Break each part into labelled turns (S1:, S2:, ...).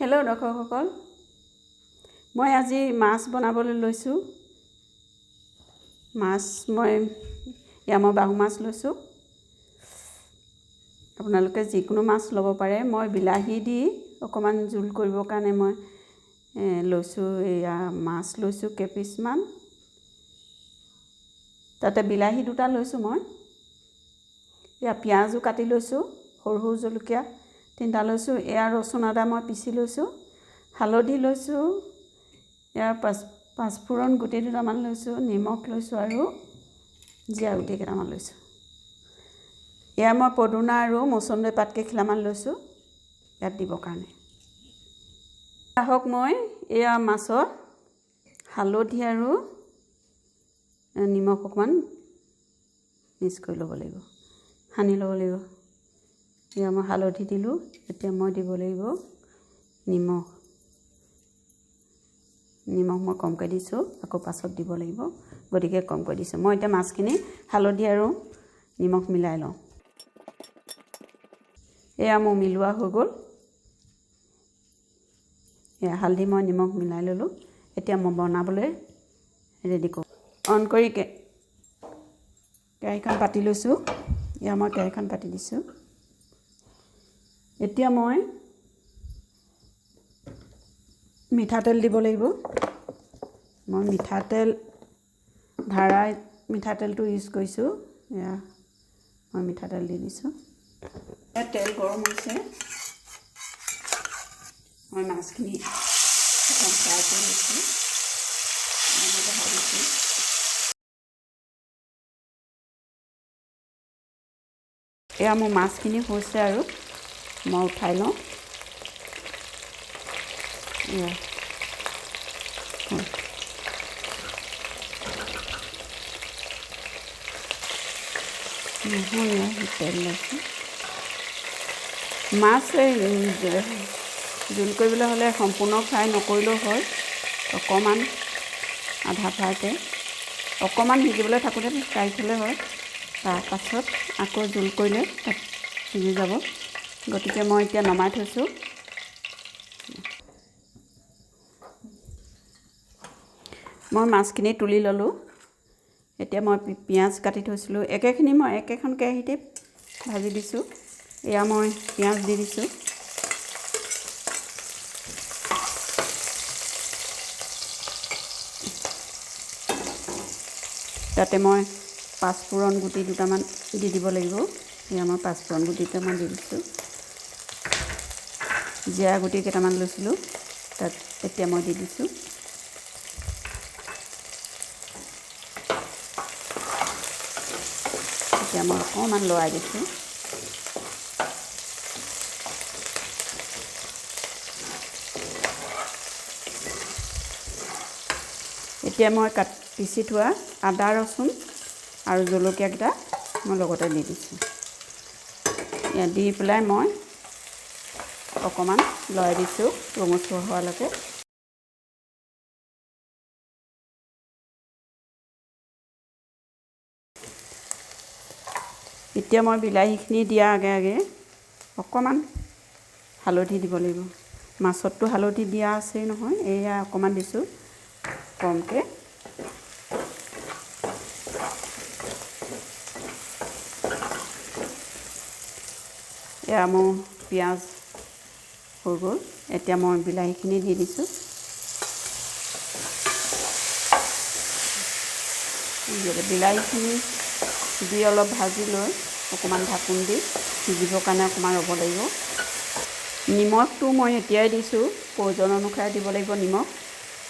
S1: Hello' দৰ্শকসকল, মই আজি মাছ বনাবলৈ লৈছোঁ। মাছ মই বাহু মাছ লৈছোঁ। আপোনালোকে যিকোনো মাছ ল'ব পাৰে। মই বিলাহী দি অকণমান জোল কৰিবৰ কাৰণে মই লৈছোঁ। মাছ লৈছোঁ কেইপিচমান। তাতে বিলাহী দুটা লৈছোঁ মই। পিঁয়াজো কাটি লৈছোঁ, সৰু সৰু জলকীয়া 3টা লৈছোঁ। ৰচুন আদা মই পিচি লৈছোঁ। হালধি লৈছোঁ, পাঁচফোৰণ গুটি দুটামান লৈছোঁ, নিমখ লৈছোঁ আৰু জিৰা গুটি কেইটামান লৈছোঁ। মই পদুনা আৰু মচন্দৰী পাত কেইখিলামান লৈছোঁ ইয়াত দিবৰ কাৰণে। আহক মই মাছত হালধি আৰু নিমখ অকণমান মিক্স কৰি ল'ব লাগিব, সানি ল'ব লাগিব। মই হালধি দিলোঁ, এতিয়া মই দিব লাগিব নিমখ। মই কমকৈ দিছোঁ, আকৌ পাছত দিব লাগিব, গতিকে কমকৈ দিছোঁ। মই এতিয়া মাছখিনি হালধি আৰু নিমখ মিলাই লওঁ। মোৰ মিলোৱা হৈ গ'ল। হালধি মই নিমখ মিলাই ল'লোঁ। এতিয়া মই বনাবলৈ ৰেডি কৰোঁ। অন কৰি কেৰাহীখন পাতি লৈছোঁ। মই কেৰাহীখন পাতি দিছোঁ। এতিয়া মই মিঠাতেল দিব লাগিব। মই মিঠাতেল ধাৰা মিঠাতেলটো ইউজ কৰিছোঁ। মই মিঠাতেল দি দিছোঁ। তেল গৰম হৈছে। মই মাছখিনি ফ্ৰাই কৰি লৈছোঁ। মোৰ মাছখিনি হৈছে আৰু মই উঠাই লওঁ। তেল লৈছোঁ। মাছ জোল কৰিবলৈ হ'লে সম্পূৰ্ণ ফ্ৰাই নকৰিলেও হয়। অকণমান আধা ফ্ৰাইতে অকণমান সিজিবলৈ থাকোঁতে ফ্ৰাই থ'লে হয়। তাৰপাছত আকৌ জোল কৰিলে তাত সিজি যাব। গতিকে মই এতিয়া নমাই থৈছোঁ। মই মাছখিনি তুলি ল'লোঁ। এতিয়া মই পিঁয়াজ কাটি থৈছিলোঁ। একেখিনি মই একেখন কেৰাহীতে ভাজি দিছোঁ। মই পিঁয়াজ দি দিছোঁ। তাতে মই পাঁচফোৰণ গুটি দুটামান দি দিব লাগিব। মই পাঁচফোৰণ গুটি দুটামান দি দিছোঁ। জিৰা গুটি কেইটামান লৈছিলোঁ, তাত এতিয়া মই দি দিছোঁ। এতিয়া মই অকণমান লৰাই দিছোঁ। এতিয়া মই পিচি থোৱা আদা ৰচুন আৰু জলকীয়াকেইটা মই লগতে দি দিছোঁ। দি পেলাই মই অকণমান লৰাই দিছোঁ ৰঙচুৱা হোৱালৈকে। এতিয়া মই বিলাহীখিনি দিয়াৰ আগে আগে অকণমান হালধি দিব লাগিব। মাছততো হালধি দিয়া আছেই নহয়, অকণমান দিছোঁ কমকৈ। মোৰ পিঁয়াজ হৈ গ'ল। এতিয়া মই বিলাহীখিনি দি দিছোঁ। বিলাহীখিনি দি অলপ ভাজি লৈ অকণমান ঢাকোন দি সিজিবৰ কাৰণে অকণমান ৰ'ব লাগিব। নিমখটো মই এতিয়াই দিছোঁ, প্ৰয়োজন অনুসাৰে দিব লাগিব নিমখ।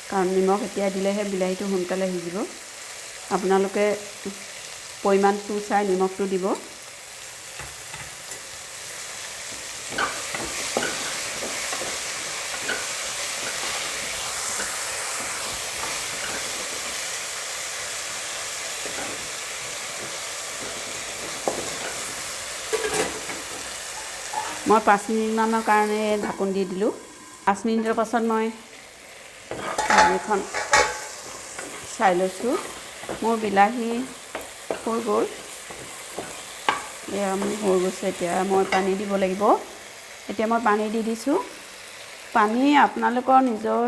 S1: কাৰণ নিমখ এতিয়া দিলেহে বিলাহীটো সোনকালে সিজিব। আপোনালোকে পৰিমাণটো চাই নিমখটো দিব। মই 5 মিনিটমানৰ কাৰণে ঢাকোন দি দিলোঁ। 5 মিনিটৰ পাছত মই ঢাকনিখন চাই লৈছোঁ। মোৰ বিলাহী হৈ গ'ল। হৈ গৈছে। এতিয়া মই পানী দিব লাগিব। এতিয়া মই পানী দি দিছোঁ। পানী আপোনালোকৰ নিজৰ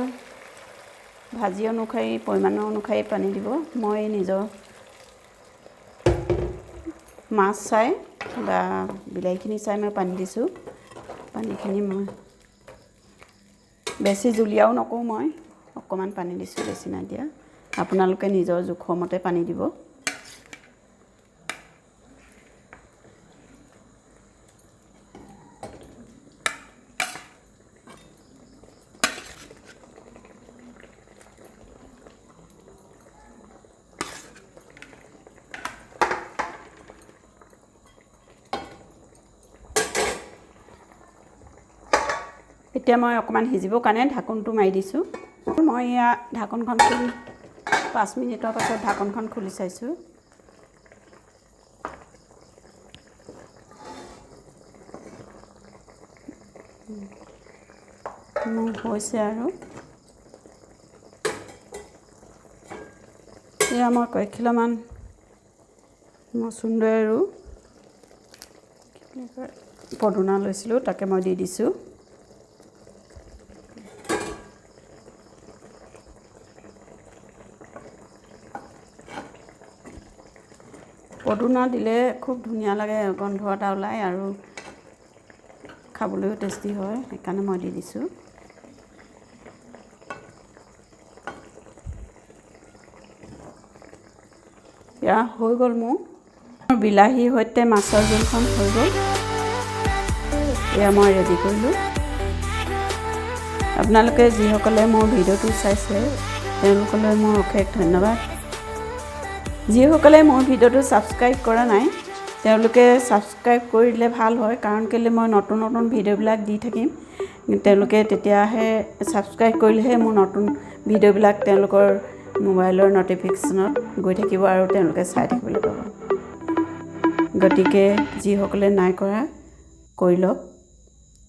S1: ভাজি অনুসৰি পৰিমাণৰ অনুসৰি পানী দিব। মই নিজৰ মাছ চাই বা বিলাহীখিনি চাই মই পানী দিছোঁ। পানীখিনি মই বেছি জুলীয়াও নকৰোঁ, মই অকণমান পানী দিছোঁ, বেছি নাই দিয়া। আপোনালোকে নিজৰ জোখৰ মতে পানী দিব। এতিয়া মই অকণমান সিজিবৰ কাৰণে ঢাকনটো মাৰি দিছোঁ। মই ইয়াত ঢাকনখন খুলি 5 মিনিটৰ পাছত ঢাকনখন খুলি চাইছোঁ। মোৰ হৈছে আৰু এয়া মই কয়কিলোমান মচুন্দৰী আৰু পদুনা লৈছিলোঁ, তাকে মই দি দিছোঁ। পদুনা দিলে খুব ধুনীয়া লাগে, গন্ধ এটা ওলায় আৰু খাবলৈও টেষ্টি হয়, সেইকাৰণে মই দি দিছোঁ। এয়া হৈ গ'ল মোৰ বিলাহীৰ সৈতে মাছৰ জোলখন হৈ গ'ল। এয়া মই ৰেডি কৰিলোঁ। আপোনালোকে যিসকলে মোৰ ভিডিঅ'টো চাইছে তেওঁলোকলৈ মোৰ অশেষ ধন্যবাদ। যিসকলে মোৰ ভিডিঅ'টো ছাবস্ক্ৰাইব কৰা নাই তেওঁলোকে ছাবস্ক্ৰাইব কৰি দিলে ভাল হয়, কাৰণ কেলৈ মই নতুন নতুন ভিডিঅ'বিলাক দি থাকিম। তেওঁলোকে তেতিয়াহে ছাবস্ক্ৰাইব কৰিলেহে মোৰ নতুন ভিডিঅ'বিলাক তেওঁলোকৰ মোবাইলৰ ন'টিফিকেশ্যনত গৈ থাকিব আৰু তেওঁলোকে চাই থাকিবলৈ পাব। গতিকে যিসকলে নাই কৰা কৰি লওক।